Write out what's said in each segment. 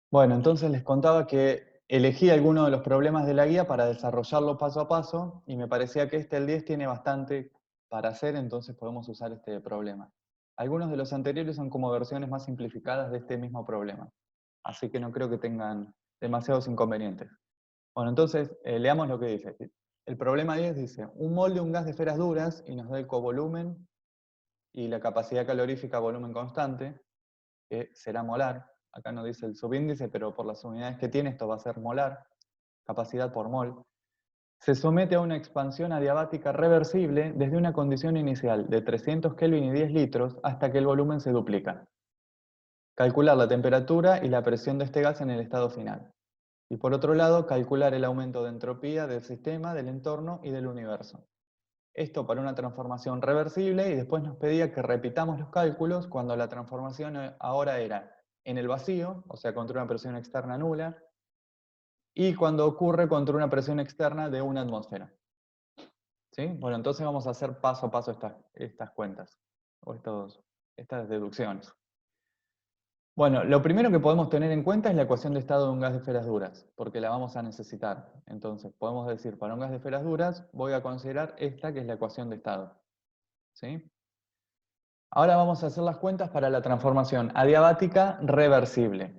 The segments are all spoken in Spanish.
Bueno, entonces les contaba que elegí algunos de los problemas de la guía para desarrollarlo paso a paso y me parecía que el 10 tiene bastante para hacer, entonces podemos usar este problema. Algunos de los anteriores son como versiones más simplificadas de este mismo problema, así que no creo que tengan demasiados inconvenientes. Bueno, entonces leamos lo que dice. El problema 10 dice, un mol de un gas de esferas duras y nos da el covolumen y la capacidad calorífica a volumen constante, que será molar. Acá no dice el subíndice, pero por las unidades que tiene esto va a ser molar, capacidad por mol. Se somete a una expansión adiabática reversible desde una condición inicial de 300 Kelvin y 10 litros hasta que el volumen se duplica. Calcular la temperatura y la presión de este gas en el estado final. Y por otro lado, calcular el aumento de entropía del sistema, del entorno y del universo. Esto para una transformación reversible y después nos pedía que repitamos los cálculos cuando la transformación ahora era en el vacío, o sea, contra una presión externa nula, y cuando ocurre contra una presión externa de una atmósfera. ¿Sí? Bueno, entonces vamos a hacer paso a paso estas cuentas, o estas deducciones. Bueno, lo primero que podemos tener en cuenta es la ecuación de estado de un gas de esferas duras, porque la vamos a necesitar. Entonces, podemos decir, para un gas de esferas duras, voy a considerar esta que es la ecuación de estado. ¿Sí? Ahora vamos a hacer las cuentas para la transformación adiabática reversible.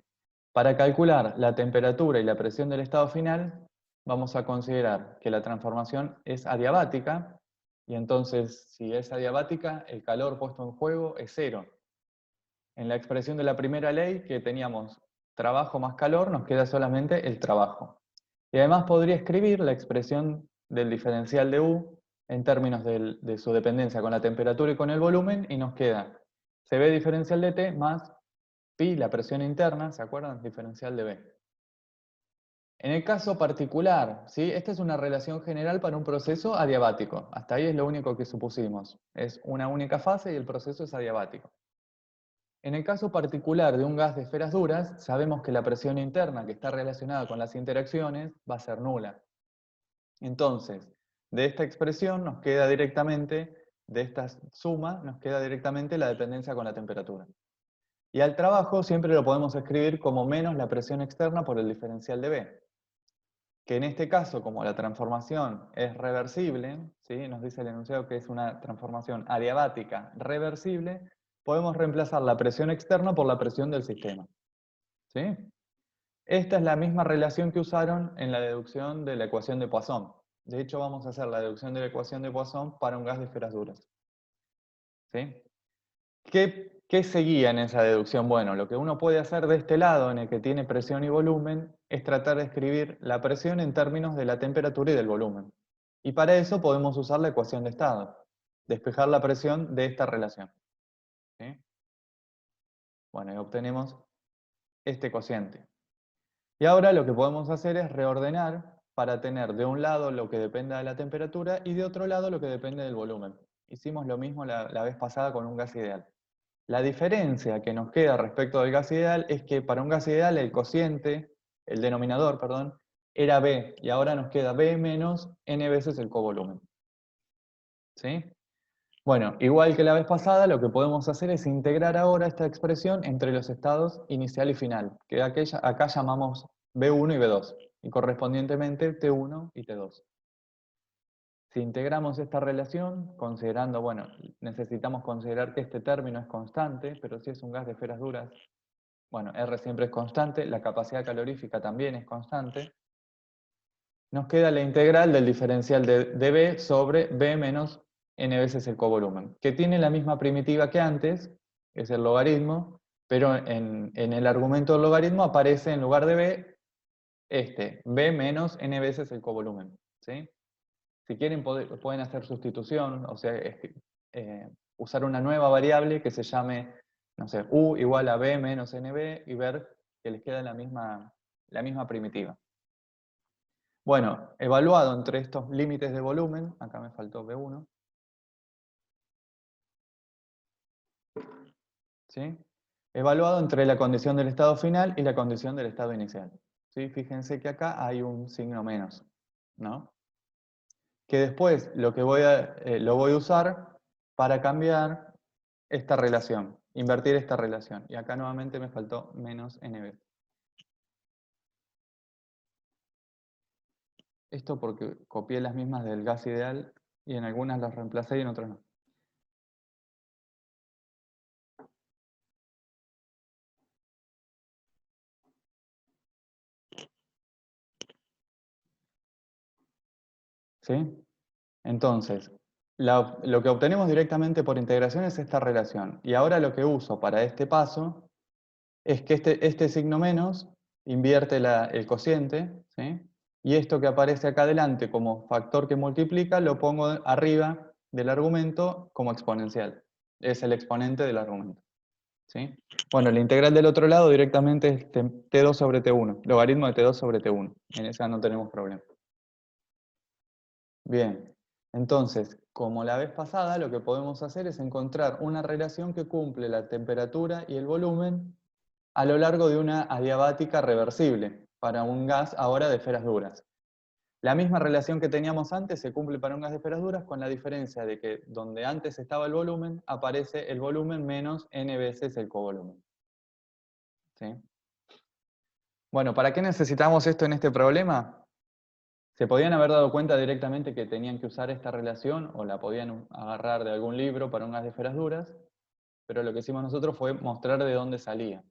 Para calcular la temperatura y la presión del estado final, vamos a considerar que la transformación es adiabática, y entonces, si es adiabática, el calor puesto en juego es cero. En la expresión de la primera ley, que teníamos trabajo más calor, nos queda solamente el trabajo. Y además podría escribir la expresión del diferencial de U en términos de su dependencia con la temperatura y con el volumen, y nos queda CB diferencial de T más pi, la presión interna, ¿se acuerdan? Diferencial de B. En el caso particular, ¿sí? Esta es una relación general para un proceso adiabático. Hasta ahí es lo único que supusimos. Es una única fase y el proceso es adiabático. En el caso particular de un gas de esferas duras, sabemos que la presión interna que está relacionada con las interacciones va a ser nula. Entonces, de esta expresión nos queda directamente, de esta suma, nos queda directamente la dependencia con la temperatura. Y al trabajo siempre lo podemos escribir como menos la presión externa por el diferencial de B. Que en este caso, como la transformación es reversible, ¿sí? Nos dice el enunciado que es una transformación adiabática reversible, podemos reemplazar la presión externa por la presión del sistema. ¿Sí? Esta es la misma relación que usaron en la deducción de la ecuación de Poisson. De hecho, vamos a hacer la deducción de la ecuación de Poisson para un gas de esferas duras. ¿Sí? ¿Qué seguía en esa deducción? Bueno, lo que uno puede hacer de este lado, en el que tiene presión y volumen, es tratar de escribir la presión en términos de la temperatura y del volumen. Y para eso podemos usar la ecuación de estado, despejar la presión de esta relación. ¿Sí? Bueno, y obtenemos este cociente. Y ahora lo que podemos hacer es reordenar para tener de un lado lo que dependa de la temperatura y de otro lado lo que depende del volumen. Hicimos lo mismo la vez pasada con un gas ideal. La diferencia que nos queda respecto del gas ideal es que para un gas ideal el cociente, el denominador, perdón, era B, y ahora nos queda B menos n veces el covolumen. ¿Sí? Bueno, igual que la vez pasada, lo que podemos hacer es integrar ahora esta expresión entre los estados inicial y final, que acá llamamos B1 y B2, y correspondientemente T1 y T2. Si integramos esta relación, considerando, bueno, necesitamos considerar que este término es constante, pero si es un gas de esferas duras, bueno, R siempre es constante, la capacidad calorífica también es constante, nos queda la integral del diferencial de B sobre B menos n veces el covolumen, que tiene la misma primitiva que antes, es el logaritmo, pero en el argumento del logaritmo aparece en lugar de B, B menos n veces el covolumen. ¿Sí? Si quieren pueden hacer sustitución, o sea, usar una nueva variable que se llame, no sé, U igual a B menos NB y ver que les queda la misma primitiva. Bueno, evaluado entre estos límites de volumen, acá me faltó B1, ¿sí? Evaluado entre la condición del estado final y la condición del estado inicial. ¿Sí? Fíjense que acá hay un signo menos, ¿no? Que después lo voy a usar para cambiar esta relación, invertir esta relación. Y acá nuevamente me faltó menos NB. Esto porque copié las mismas del gas ideal y en algunas las reemplacé y en otras no. ¿Sí? Entonces, lo que obtenemos directamente por integración es esta relación. Y ahora lo que uso para este paso es que este signo menos invierte el cociente, ¿sí? Y esto que aparece acá adelante como factor que multiplica, lo pongo arriba del argumento como exponencial. Es el exponente del argumento. ¿Sí? Bueno, la integral del otro lado directamente es T2 sobre T1, logaritmo de T2 sobre T1. En esa no tenemos problema. Bien, entonces, como la vez pasada, lo que podemos hacer es encontrar una relación que cumple la temperatura y el volumen a lo largo de una adiabática reversible para un gas ahora de esferas duras. La misma relación que teníamos antes se cumple para un gas de esferas duras con la diferencia de que donde antes estaba el volumen, aparece el volumen menos n veces el covolumen. ¿Sí? Bueno, ¿para qué necesitamos esto en este problema? Se podían haber dado cuenta directamente que tenían que usar esta relación o la podían agarrar de algún libro para un gas de esferas duras, pero lo que hicimos nosotros fue mostrar de dónde salía.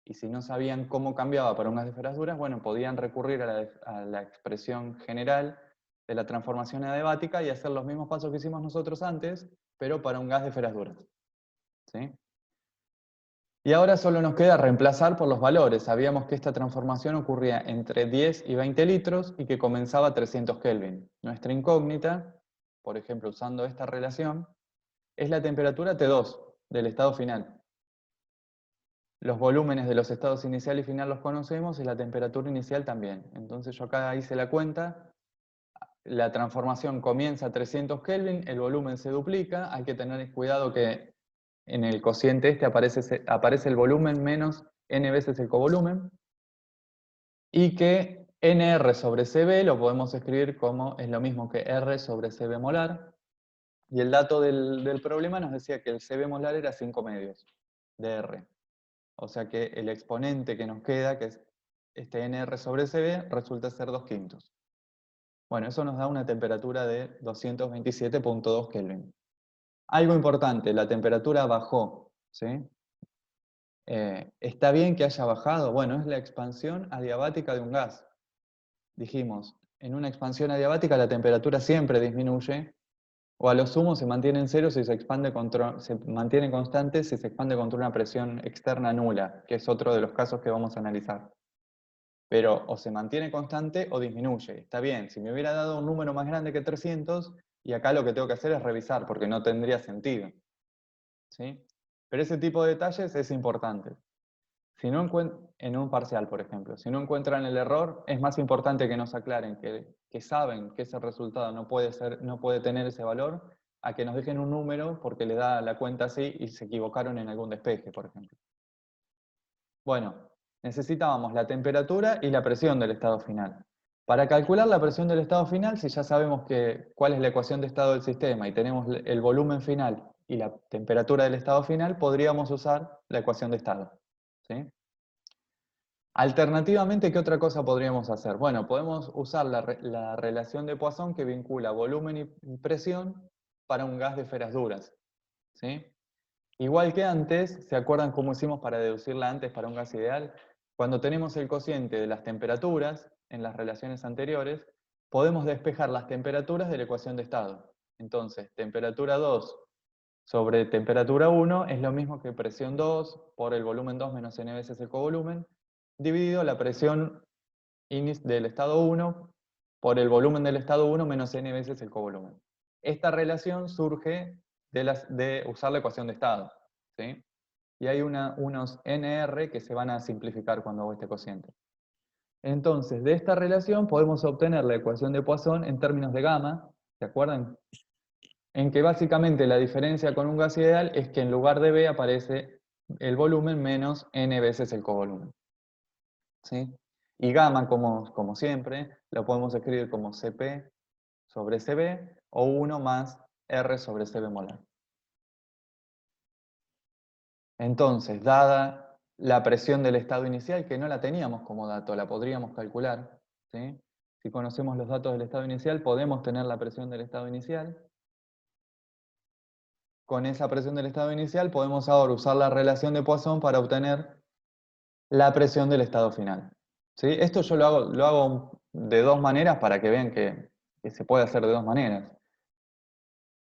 Y si no sabían cómo cambiaba para un gas de esferas duras, bueno, podían recurrir a la expresión general de la transformación adiabática y hacer los mismos pasos que hicimos nosotros antes, pero para un gas de esferas duras. ¿Sí? Y ahora solo nos queda reemplazar por los valores. Sabíamos que esta transformación ocurría entre 10 y 20 litros y que comenzaba a 300 Kelvin. Nuestra incógnita, por ejemplo, usando esta relación, es la temperatura T2 del estado final. Los volúmenes de los estados inicial y final los conocemos y la temperatura inicial también. Entonces yo acá hice la cuenta. La transformación comienza a 300 Kelvin, el volumen se duplica. Hay que tener cuidado que en el cociente este aparece el volumen menos n veces el covolumen, y que nr sobre cb lo podemos escribir como es lo mismo que r sobre cb molar, y el dato del problema nos decía que el cb molar era 5 medios de r. O sea que el exponente que nos queda, que es este nr sobre cb, resulta ser 2/5. Bueno, eso nos da una temperatura de 227.2 Kelvin. Algo importante, la temperatura bajó, ¿sí? ¿Está bien que haya bajado? Bueno, es la expansión adiabática de un gas. Dijimos, en una expansión adiabática la temperatura siempre disminuye, o a lo sumo se mantiene en cero si se mantiene constante si se expande contra una presión externa nula, que es otro de los casos que vamos a analizar. Pero o se mantiene constante o disminuye. Está bien, si me hubiera dado un número más grande que 300, y acá lo que tengo que hacer es revisar, porque no tendría sentido. ¿Sí? Pero ese tipo de detalles es importante. Si no en un parcial, por ejemplo, si no encuentran el error, es más importante que nos aclaren que saben que ese resultado no puede tener ese valor, a que nos dejen un número porque le da la cuenta así y se equivocaron en algún despeje, por ejemplo. Bueno, necesitábamos la temperatura y la presión del estado final. Para calcular la presión del estado final, si ya sabemos cuál es la ecuación de estado del sistema y tenemos el volumen final y la temperatura del estado final, podríamos usar la ecuación de estado. ¿Sí? Alternativamente, ¿qué otra cosa podríamos hacer? Bueno, podemos usar la relación de Poisson que vincula volumen y presión para un gas de esferas duras. ¿Sí? Igual que antes, ¿se acuerdan cómo hicimos para deducirla antes para un gas ideal? Cuando tenemos el cociente de las temperaturas en las relaciones anteriores, podemos despejar las temperaturas de la ecuación de estado. Entonces, temperatura 2 sobre temperatura 1 es lo mismo que presión 2 por el volumen 2 menos n veces el covolumen, dividido la presión del estado 1 por el volumen del estado 1 menos n veces el covolumen. Esta relación surge de usar la ecuación de estado. ¿Sí? Y hay unos NR que se van a simplificar cuando hago este cociente. Entonces, de esta relación podemos obtener la ecuación de Poisson en términos de gamma, ¿se acuerdan? En que básicamente la diferencia con un gas ideal es que en lugar de B aparece el volumen menos n veces el covolumen. ¿Sí? Y gamma, como siempre, lo podemos escribir como Cp sobre Cb o 1 más R sobre Cb molar. Entonces, dada la presión del estado inicial, que no la teníamos como dato, la podríamos calcular, ¿sí? Si conocemos los datos del estado inicial, podemos tener la presión del estado inicial. Con esa presión del estado inicial podemos ahora usar la relación de Poisson para obtener la presión del estado final. ¿Sí? Esto yo lo hago de dos maneras para que vean que se puede hacer de dos maneras.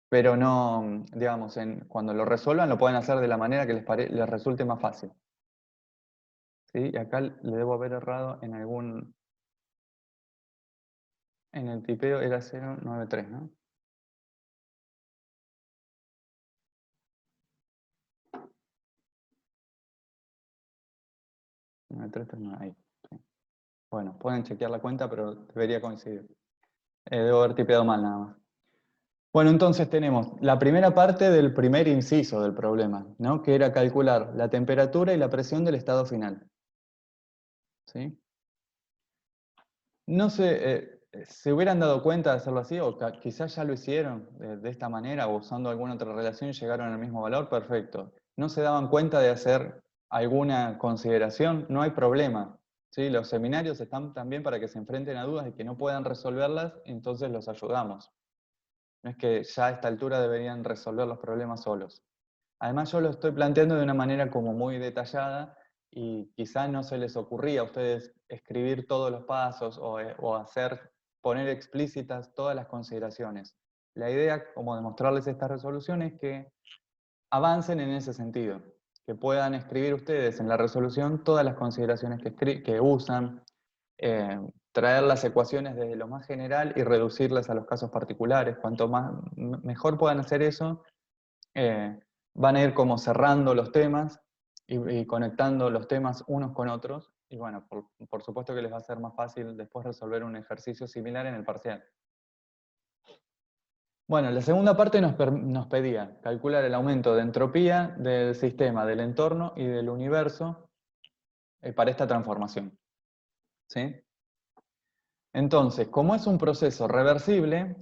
Pero no, digamos, cuando lo resuelvan lo pueden hacer de la manera que les resulte más fácil. ¿Sí? Y acá le debo haber errado en en el tipeo era 093, ¿no? Ahí. Sí. Bueno, pueden chequear la cuenta, pero debería coincidir. Debo haber tipeado mal nada más. Bueno, entonces tenemos la primera parte del primer inciso del problema, ¿no? Que era calcular la temperatura y la presión del estado final. ¿Sí? No sé, ¿se hubieran dado cuenta de hacerlo así? O quizás ya lo hicieron de esta manera o usando alguna otra relación y llegaron al mismo valor, perfecto. ¿No se daban cuenta de hacer alguna consideración? No hay problema. ¿Sí? Los seminarios están también para que se enfrenten a dudas y que no puedan resolverlas, entonces los ayudamos. No es que ya a esta altura deberían resolver los problemas solos. Además yo lo estoy planteando de una manera como muy detallada y quizás no se les ocurría a ustedes escribir todos los pasos o poner explícitas todas las consideraciones. La idea, como demostrarles estas resoluciones, es que avancen en ese sentido, que puedan escribir ustedes en la resolución todas las consideraciones que usan, traer las ecuaciones desde lo más general y reducirlas a los casos particulares. Cuanto mejor puedan hacer eso, van a ir como cerrando los temas y conectando los temas unos con otros. Y bueno, por supuesto que les va a ser más fácil después resolver un ejercicio similar en el parcial. Bueno, la segunda parte nos pedía calcular el aumento de entropía del sistema, del entorno y del universo para esta transformación. ¿Sí? Entonces, como es un proceso reversible,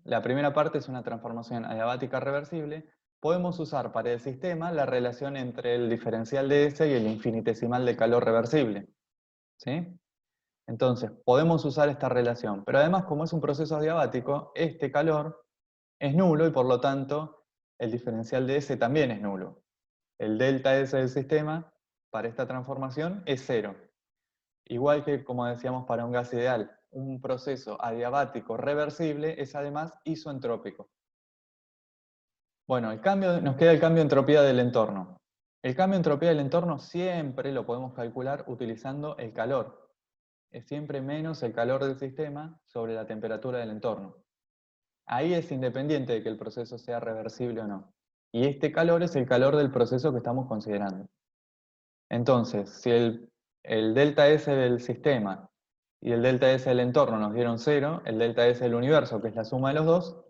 la primera parte es una transformación adiabática reversible, podemos usar para el sistema la relación entre el diferencial de S y el infinitesimal de calor reversible. ¿Sí? Entonces, podemos usar esta relación, pero además, como es un proceso adiabático, este calor es nulo y por lo tanto el diferencial de S también es nulo. El delta S del sistema para esta transformación es cero. Igual que, como decíamos, para un gas ideal, un proceso adiabático reversible es además isoentrópico. Bueno, nos queda el cambio de entropía del entorno. El cambio de entropía del entorno siempre lo podemos calcular utilizando el calor. Es siempre menos el calor del sistema sobre la temperatura del entorno. Ahí es independiente de que el proceso sea reversible o no. Y este calor es el calor del proceso que estamos considerando. Entonces, si el delta S del sistema y el delta S del entorno nos dieron 0, el delta S del universo, que es la suma de los dos,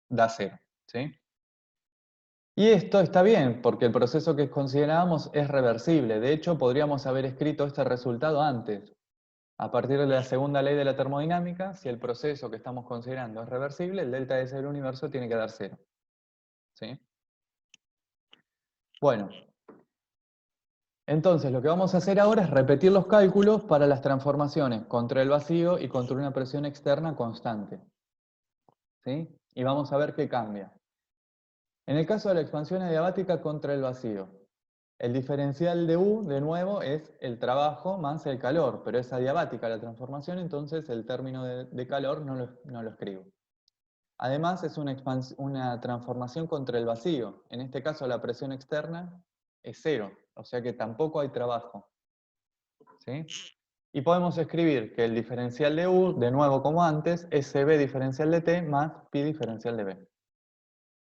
da 0. ¿Sí? Y esto está bien, porque el proceso que considerábamos es reversible. De hecho, podríamos haber escrito este resultado antes. A partir de la segunda ley de la termodinámica, si el proceso que estamos considerando es reversible, el delta S del universo tiene que dar 0. ¿Sí? Bueno, entonces lo que vamos a hacer ahora es repetir los cálculos para las transformaciones contra el vacío y contra una presión externa constante. ¿Sí? Y vamos a ver qué cambia. En el caso de la expansión adiabática contra el vacío, el diferencial de U, de nuevo, es el trabajo más el calor, pero es adiabática la transformación, entonces el término de calor no lo escribo. Además, es una transformación contra el vacío. En este caso, la presión externa es 0, o sea que tampoco hay trabajo. ¿Sí? Y podemos escribir que el diferencial de U, de nuevo como antes, es CB diferencial de T más Pi diferencial de B.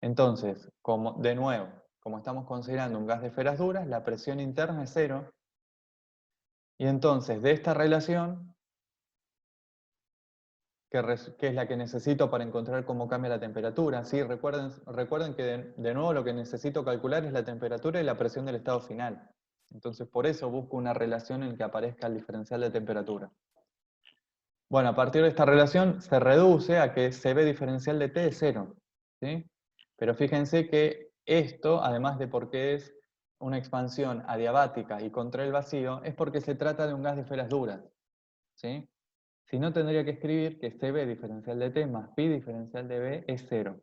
Entonces, de nuevo, como estamos considerando un gas de esferas duras, la presión interna es 0. Y entonces, de esta relación, que es la que necesito para encontrar cómo cambia la temperatura, ¿sí? Recuerden que de nuevo lo que necesito calcular es la temperatura y la presión del estado final. Entonces, por eso busco una relación en que aparezca el diferencial de temperatura. Bueno, a partir de esta relación se reduce a que CB diferencial de T es 0. ¿Sí? Pero fíjense que esto, además de porque es una expansión adiabática y contra el vacío, es porque se trata de un gas de esferas duras. ¿Sí? Si no, tendría que escribir que CB diferencial de T más pi diferencial de B es 0.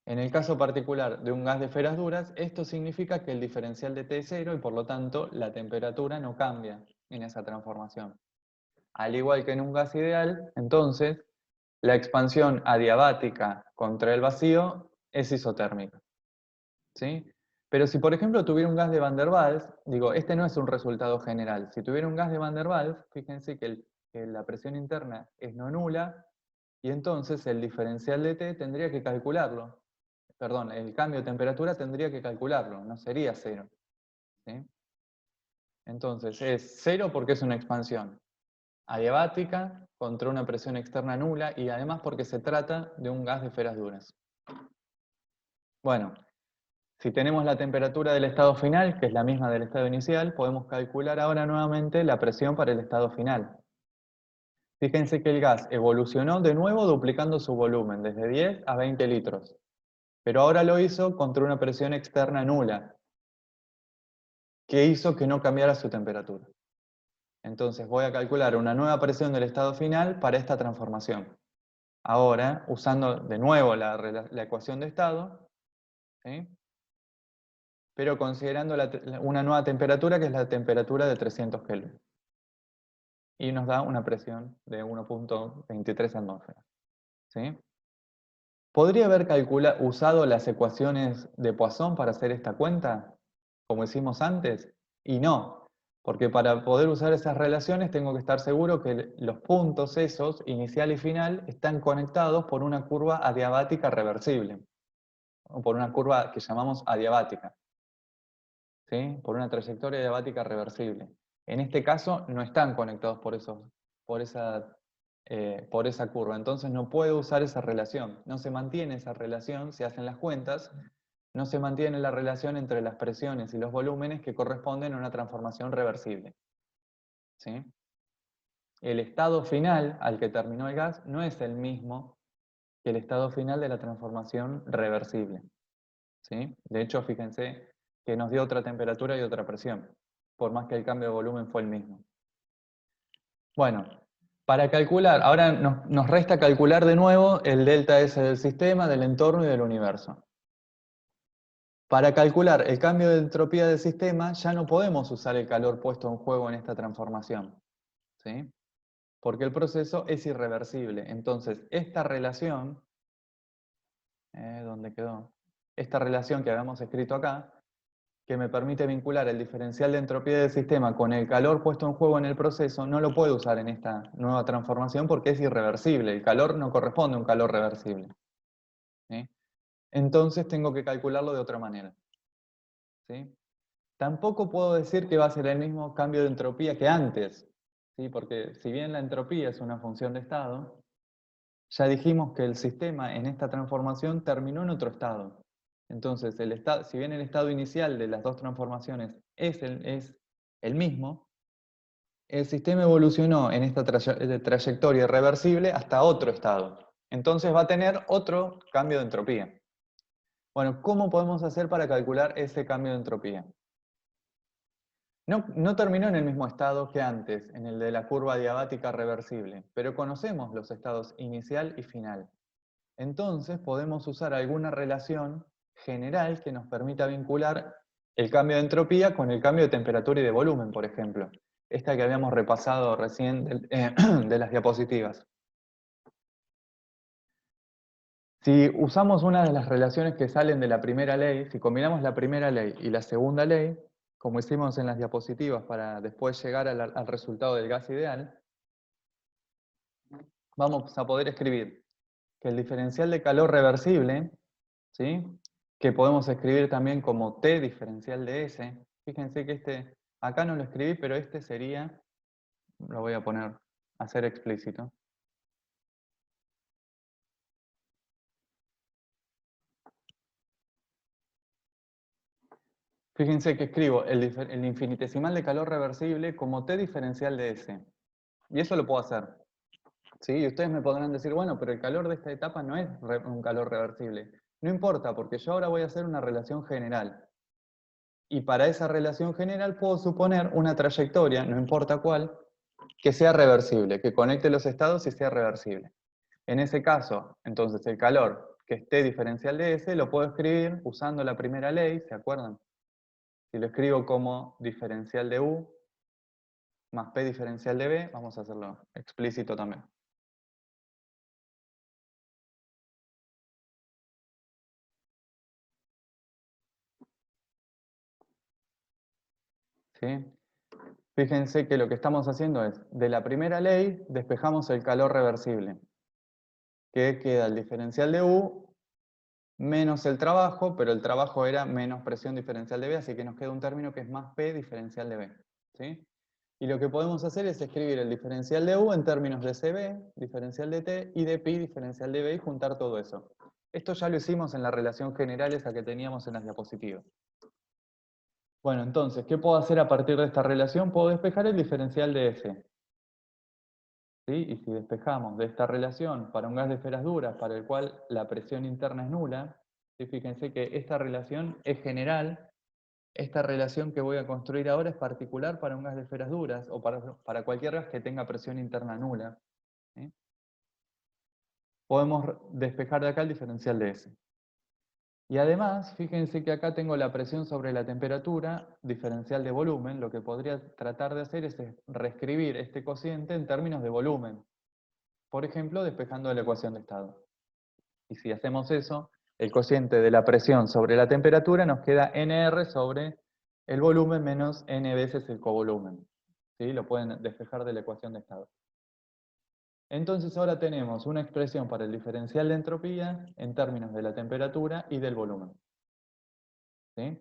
En el caso particular de un gas de esferas duras, esto significa que el diferencial de T es 0 y por lo tanto la temperatura no cambia en esa transformación. Al igual que en un gas ideal, entonces, la expansión adiabática contra el vacío es isotérmica. ¿Sí? Pero si por ejemplo tuviera un gas de Van der Waals, digo, este no es un resultado general. Si tuviera un gas de Van der Waals, fíjense que la presión interna es no nula, y entonces el diferencial de T tendría que calcularlo. Perdón, el cambio de temperatura tendría que calcularlo, no sería 0. ¿Sí? Entonces es 0 porque es una expansión adiabática contra una presión externa nula y además porque se trata de un gas de esferas duras. Bueno, si tenemos la temperatura del estado final, que es la misma del estado inicial, podemos calcular ahora nuevamente la presión para el estado final. Fíjense que el gas evolucionó de nuevo duplicando su volumen, desde 10 a 20 litros. Pero ahora lo hizo contra una presión externa nula, que hizo que no cambiara su temperatura. Entonces voy a calcular una nueva presión del estado final para esta transformación. Ahora, usando de nuevo la ecuación de estado, ¿sí? Pero considerando una nueva temperatura que es la temperatura de 300 Kelvin. Y nos da una presión de 1.23 atmósferas. ¿Sí? ¿Podría haber usado las ecuaciones de Poisson para hacer esta cuenta, como hicimos antes? Y no, porque para poder usar esas relaciones tengo que estar seguro que los puntos esos, inicial y final, están conectados por una curva adiabática reversible, o por una curva que llamamos adiabática, ¿sí? Por una trayectoria adiabática reversible. En este caso no están conectados por esa curva, entonces no puedo usar esa relación. No se mantiene esa relación, se hacen las cuentas, no se mantiene la relación entre las presiones y los volúmenes que corresponden a una transformación reversible. ¿Sí? El estado final al que terminó el gas no es el mismo que el estado final de la transformación reversible. ¿Sí? De hecho, fíjense que nos dio otra temperatura y otra presión, por más que el cambio de volumen fue el mismo. Bueno, para calcular, ahora nos resta calcular de nuevo el delta S del sistema, del entorno y del universo. Para calcular el cambio de entropía del sistema ya no podemos usar el calor puesto en juego en esta transformación, ¿sí? Porque el proceso es irreversible. Entonces, esta relación, ¿dónde quedó? Esta relación que habíamos escrito acá, que me permite vincular el diferencial de entropía del sistema con el calor puesto en juego en el proceso, no lo puedo usar en esta nueva transformación porque es irreversible. El calor no corresponde a un calor reversible. ¿Sí? Entonces tengo que calcularlo de otra manera. ¿Sí? Tampoco puedo decir que va a ser el mismo cambio de entropía que antes, ¿sí? Porque si bien la entropía es una función de estado, ya dijimos que el sistema en esta transformación terminó en otro estado. Entonces, si bien el estado inicial de las dos transformaciones es el mismo, el sistema evolucionó en esta trayectoria irreversible hasta otro estado. Entonces va a tener otro cambio de entropía. Bueno, ¿cómo podemos hacer para calcular ese cambio de entropía? No terminó en el mismo estado que antes, en el de la curva adiabática reversible, pero conocemos los estados inicial y final. Entonces podemos usar alguna relación general que nos permita vincular el cambio de entropía con el cambio de temperatura y de volumen, por ejemplo. Esta que habíamos repasado recién de las diapositivas. Si usamos una de las relaciones que salen de la primera ley, si combinamos la primera ley y la segunda ley, como hicimos en las diapositivas para después llegar al resultado del gas ideal, vamos a poder escribir que el diferencial de calor reversible, ¿sí? Que podemos escribir también como T diferencial de S, fíjense que acá no lo escribí, pero este sería, lo voy a poner, a ser explícito. Fíjense que escribo el infinitesimal de calor reversible como T diferencial de S. Y eso lo puedo hacer. ¿Sí? Y ustedes me podrán decir, bueno, pero el calor de esta etapa no es un calor reversible. No importa, porque yo ahora voy a hacer una relación general. Y para esa relación general puedo suponer una trayectoria, no importa cuál, que sea reversible, que conecte los estados y sea reversible. En ese caso, entonces el calor que esté diferencial de S lo puedo escribir usando la primera ley, ¿se acuerdan? Si lo escribo como diferencial de U más P diferencial de B, vamos a hacerlo explícito también. ¿Sí? Fíjense que lo que estamos haciendo es, de la primera ley, despejamos el calor reversible, que queda el diferencial de U menos el trabajo, pero el trabajo era menos presión diferencial de B, así que nos queda un término que es más P diferencial de B. ¿Sí? Y lo que podemos hacer es escribir el diferencial de U en términos de CB, diferencial de T, y de pi, diferencial de B, y juntar todo eso. Esto ya lo hicimos en la relación general esa que teníamos en las diapositivas. Bueno, entonces, ¿qué puedo hacer a partir de esta relación? Puedo despejar el diferencial de F. ¿Sí? Y si despejamos de esta relación para un gas de esferas duras, para el cual la presión interna es nula, ¿sí? Fíjense que esta relación es general. Esta relación que voy a construir ahora es particular para un gas de esferas duras o para cualquier gas que tenga presión interna nula. ¿Sí? Podemos despejar de acá el diferencial de S. Y además, fíjense que acá tengo la presión sobre la temperatura, diferencial de volumen. Lo que podría tratar de hacer es reescribir este cociente en términos de volumen. Por ejemplo, despejando de la ecuación de estado. Y si hacemos eso, el cociente de la presión sobre la temperatura nos queda NR sobre el volumen menos N veces el covolumen. ¿Sí? Lo pueden despejar de la ecuación de estado. Entonces ahora tenemos una expresión para el diferencial de entropía en términos de la temperatura y del volumen. ¿Sí?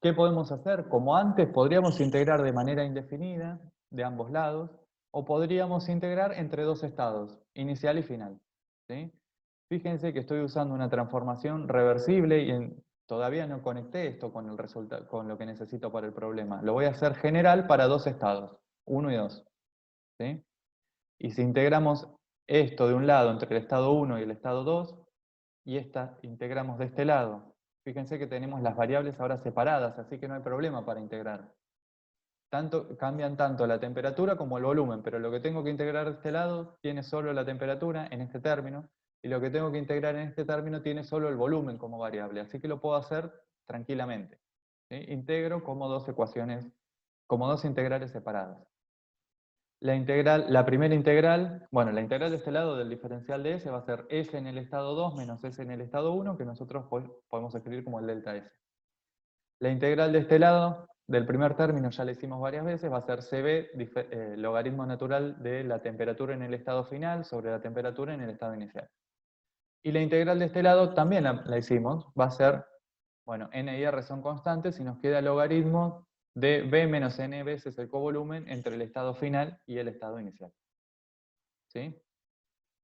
¿Qué podemos hacer? Como antes, podríamos integrar de manera indefinida de ambos lados, o podríamos integrar entre dos estados, inicial y final. ¿Sí? Fíjense que estoy usando una transformación reversible y todavía no conecté esto con el resultado, con lo que necesito para el problema. Lo voy a hacer general para dos estados, 1 y 2. ¿Sí? Y si integramos esto de un lado entre el estado 1 y el estado 2, y esta integramos de este lado, fíjense que tenemos las variables ahora separadas, así que no hay problema para integrar. Cambian tanto la temperatura como el volumen, pero lo que tengo que integrar de este lado tiene solo la temperatura en este término, y lo que tengo que integrar en este término tiene solo el volumen como variable, así que lo puedo hacer tranquilamente. ¿Sí? Integro como dos ecuaciones, como dos integrales separadas. La primera integral, bueno, la integral de este lado del diferencial de S va a ser S en el estado 2 menos S en el estado 1, que nosotros podemos escribir como el delta S. La integral de este lado, del primer término, ya la hicimos varias veces, va a ser CB, logaritmo natural de la temperatura en el estado final sobre la temperatura en el estado inicial. Y la integral de este lado también la hicimos, va a ser, bueno, N y R son constantes y nos queda el logaritmo de B menos N veces el covolumen entre el estado final y el estado inicial. ¿Sí?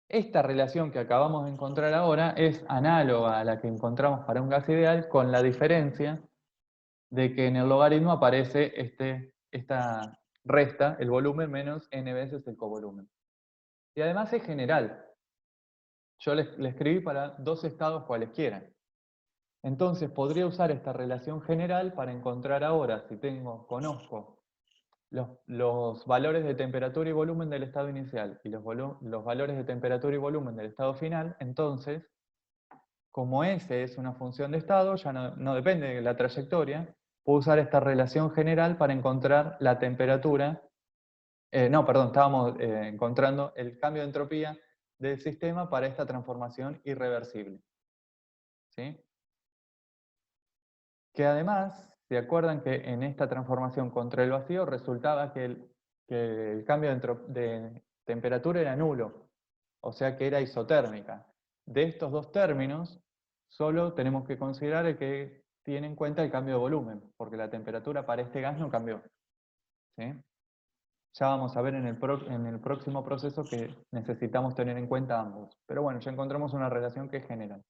Esta relación que acabamos de encontrar ahora es análoga a la que encontramos para un gas ideal, con la diferencia de que en el logaritmo aparece esta resta, el volumen menos N veces el covolumen. Y además es general. Yo le escribí para dos estados cualesquiera. Entonces podría usar esta relación general para encontrar ahora, si conozco los valores de temperatura y volumen del estado inicial y los valores de temperatura y volumen del estado final, entonces, como S es una función de estado, ya no depende de la trayectoria, puedo usar esta relación general para encontrar la temperatura. Estábamos encontrando el cambio de entropía del sistema para esta transformación irreversible. ¿Sí? Que además, ¿se acuerdan que en esta transformación contra el vacío resultaba que el cambio de temperatura era nulo? O sea que era isotérmica. De estos dos términos, solo tenemos que considerar el que tiene en cuenta el cambio de volumen, porque la temperatura para este gas no cambió. ¿Sí? Ya vamos a ver en el próximo proceso que necesitamos tener en cuenta ambos. Pero bueno, ya encontramos una relación que es general.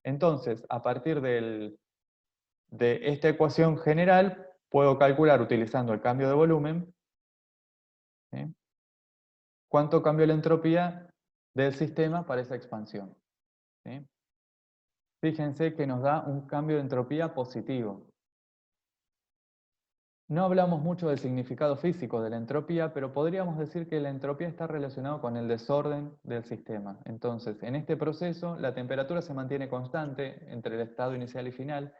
Entonces, a partir de esta ecuación general, puedo calcular utilizando el cambio de volumen, ¿sí? Cuánto cambió la entropía del sistema para esa expansión. ¿Sí? Fíjense que nos da un cambio de entropía positivo. No hablamos mucho del significado físico de la entropía, pero podríamos decir que la entropía está relacionada con el desorden del sistema. Entonces, en este proceso, la temperatura se mantiene constante entre el estado inicial y final,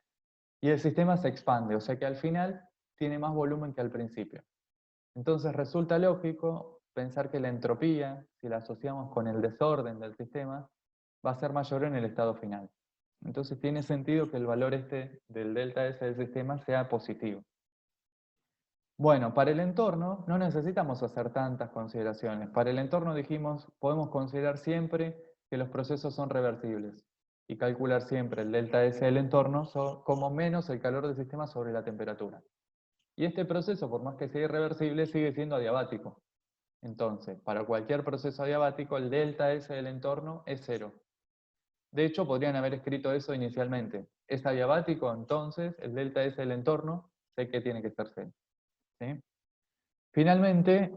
y el sistema se expande, o sea que al final tiene más volumen que al principio. Entonces resulta lógico pensar que la entropía, si la asociamos con el desorden del sistema, va a ser mayor en el estado final. Entonces tiene sentido que el valor este del delta S del sistema sea positivo. Bueno, para el entorno no necesitamos hacer tantas consideraciones. Para el entorno dijimos, podemos considerar siempre que los procesos son reversibles y calcular siempre el delta S del entorno como menos el calor del sistema sobre la temperatura. Y este proceso, por más que sea irreversible, sigue siendo adiabático. Entonces, para cualquier proceso adiabático, el delta S del entorno es cero. De hecho, podrían haber escrito eso inicialmente. Es adiabático, entonces el delta S del entorno sé que tiene que ser cero. ¿Sí? Finalmente,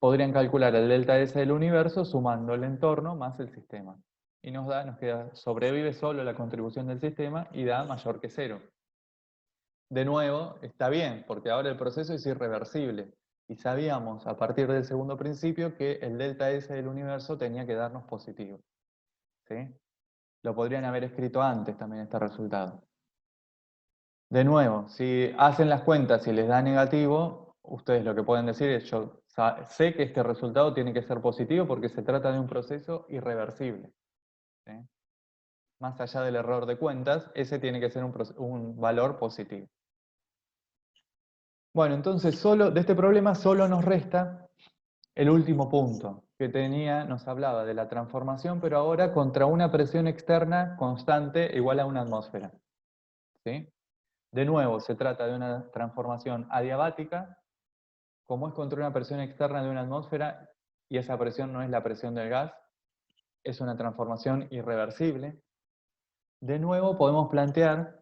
podrían calcular el delta S del universo sumando el entorno más el sistema. Y nos queda, sobrevive solo la contribución del sistema y da mayor que cero. De nuevo, está bien, porque ahora el proceso es irreversible. Y sabíamos a partir del segundo principio que el delta S del universo tenía que darnos positivo. ¿Sí? Lo podrían haber escrito antes también este resultado. De nuevo, si hacen las cuentas y les da negativo, ustedes lo que pueden decir es yo sé que este resultado tiene que ser positivo porque se trata de un proceso irreversible. ¿Sí? Más allá del error de cuentas, ese tiene que ser un valor positivo. Bueno, entonces de este problema solo nos resta el último punto que nos hablaba de la transformación, pero ahora contra una presión externa constante igual a una atmósfera. ¿Sí? De nuevo, se trata de una transformación adiabática, como es contra una presión externa de una atmósfera, y esa presión no es la presión del gas, es una transformación irreversible. De nuevo, podemos plantear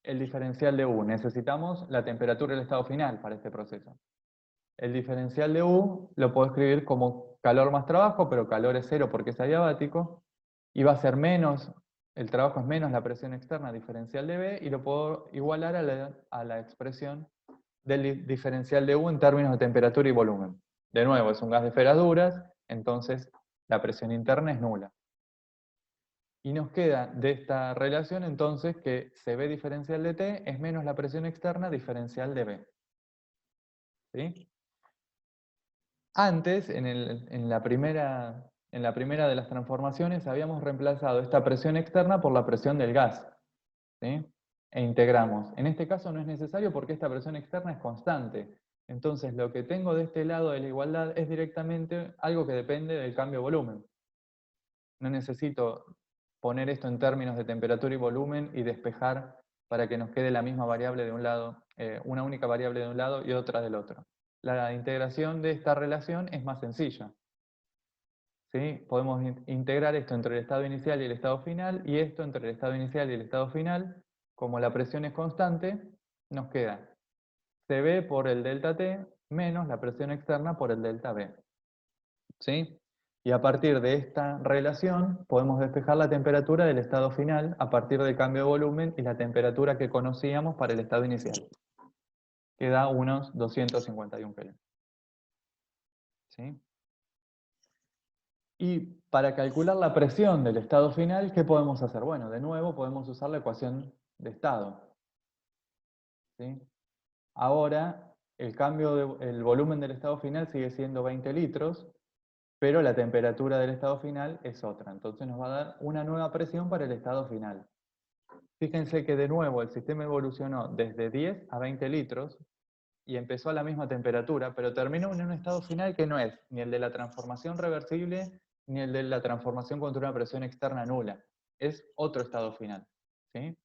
el diferencial de U. Necesitamos la temperatura del estado final para este proceso. El diferencial de U lo puedo escribir como calor más trabajo, pero calor es cero porque es adiabático, y va a ser menos, el trabajo es menos la presión externa diferencial de B, y lo puedo igualar a la expresión del diferencial de U en términos de temperatura y volumen. De nuevo, es un gas de esferas duras, entonces la presión interna es nula. Y nos queda de esta relación entonces que CB diferencial de T es menos la presión externa diferencial de B. ¿Sí? Antes, en la primera de las transformaciones, habíamos reemplazado esta presión externa por la presión del gas. ¿Sí? E integramos. En este caso no es necesario porque esta presión externa es constante. Entonces lo que tengo de este lado de la igualdad es directamente algo que depende del cambio de volumen. No necesito poner esto en términos de temperatura y volumen y despejar para que nos quede la misma variable de un lado, una única variable de un lado y otra del otro. La integración de esta relación es más sencilla. ¿Sí? Podemos integrar esto entre el estado inicial y el estado final, y esto entre el estado inicial y el estado final. Como la presión es constante, nos queda CB por el delta T menos la presión externa por el delta B. ¿Sí? Y a partir de esta relación podemos despejar la temperatura del estado final a partir del cambio de volumen y la temperatura que conocíamos para el estado inicial, que da unos 251 kelvin. ¿Sí? Y para calcular la presión del estado final, ¿qué podemos hacer? Bueno, de nuevo podemos usar la ecuación de estado. ¿Sí? Ahora, el volumen del estado final sigue siendo 20 litros, pero la temperatura del estado final es otra. Entonces nos va a dar una nueva presión para el estado final. Fíjense que de nuevo el sistema evolucionó desde 10 a 20 litros y empezó a la misma temperatura, pero terminó en un estado final que no es ni el de la transformación reversible ni el de la transformación contra una presión externa nula. Es otro estado final. ¿Sí?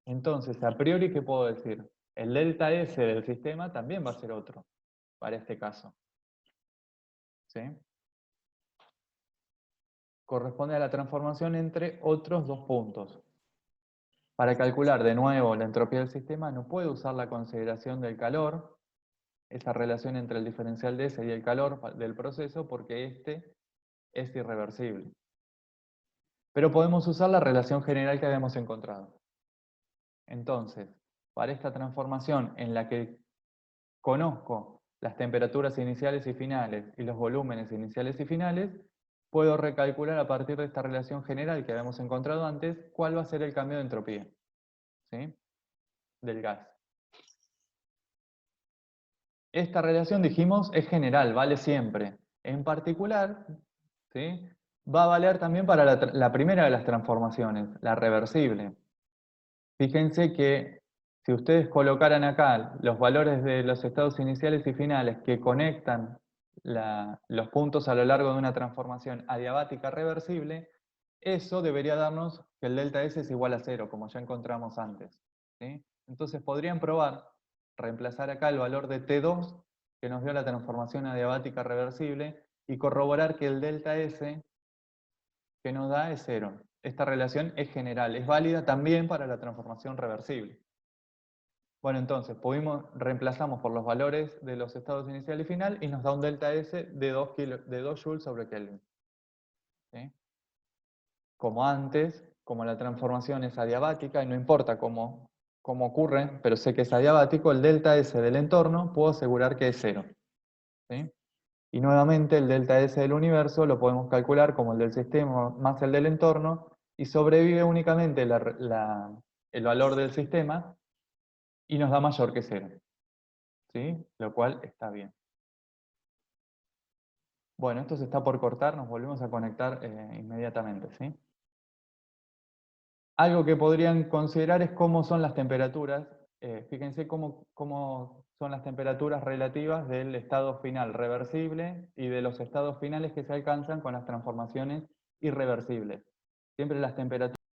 Entonces, a priori, ¿qué puedo decir? El delta S del sistema también va a ser otro, para este caso. ¿Sí? Corresponde a la transformación entre otros dos puntos. Para calcular de nuevo la entropía del sistema, no puedo usar la consideración del calor, esa relación entre el diferencial de S y el calor del proceso, porque este es irreversible. Pero podemos usar la relación general que habíamos encontrado. Entonces, para esta transformación en la que conozco las temperaturas iniciales y finales y los volúmenes iniciales y finales, puedo recalcular a partir de esta relación general que habíamos encontrado antes, cuál va a ser el cambio de entropía, ¿sí?, del gas. Esta relación, dijimos, es general, vale siempre. En particular, ¿sí?, va a valer también para la primera de las transformaciones, la reversible. Fíjense que si ustedes colocaran acá los valores de los estados iniciales y finales que conectan los puntos a lo largo de una transformación adiabática reversible, eso debería darnos que el delta S es igual a 0, como ya encontramos antes, ¿sí? Entonces podrían probar, reemplazar acá el valor de T2 que nos dio la transformación adiabática reversible y corroborar que el delta S que nos da es 0. Esta relación es general, es válida también para la transformación reversible. Bueno, entonces, reemplazamos por los valores de los estados inicial y final y nos da un delta S de 2 joules sobre Kelvin. ¿Sí? Como antes, como la transformación es adiabática, y no importa cómo ocurre, pero sé que es adiabático, el delta S del entorno puedo asegurar que es 0. ¿Sí? Y nuevamente el delta S del universo lo podemos calcular como el del sistema más el del entorno, y sobrevive únicamente el valor del sistema y nos da mayor que 0. ¿Sí? Lo cual está bien. Bueno, esto se está por cortar, nos volvemos a conectar inmediatamente, ¿sí? Algo que podrían considerar es cómo son las temperaturas. Fíjense cómo son las temperaturas relativas del estado final reversible y de los estados finales que se alcanzan con las transformaciones irreversibles. Siempre las temperaturas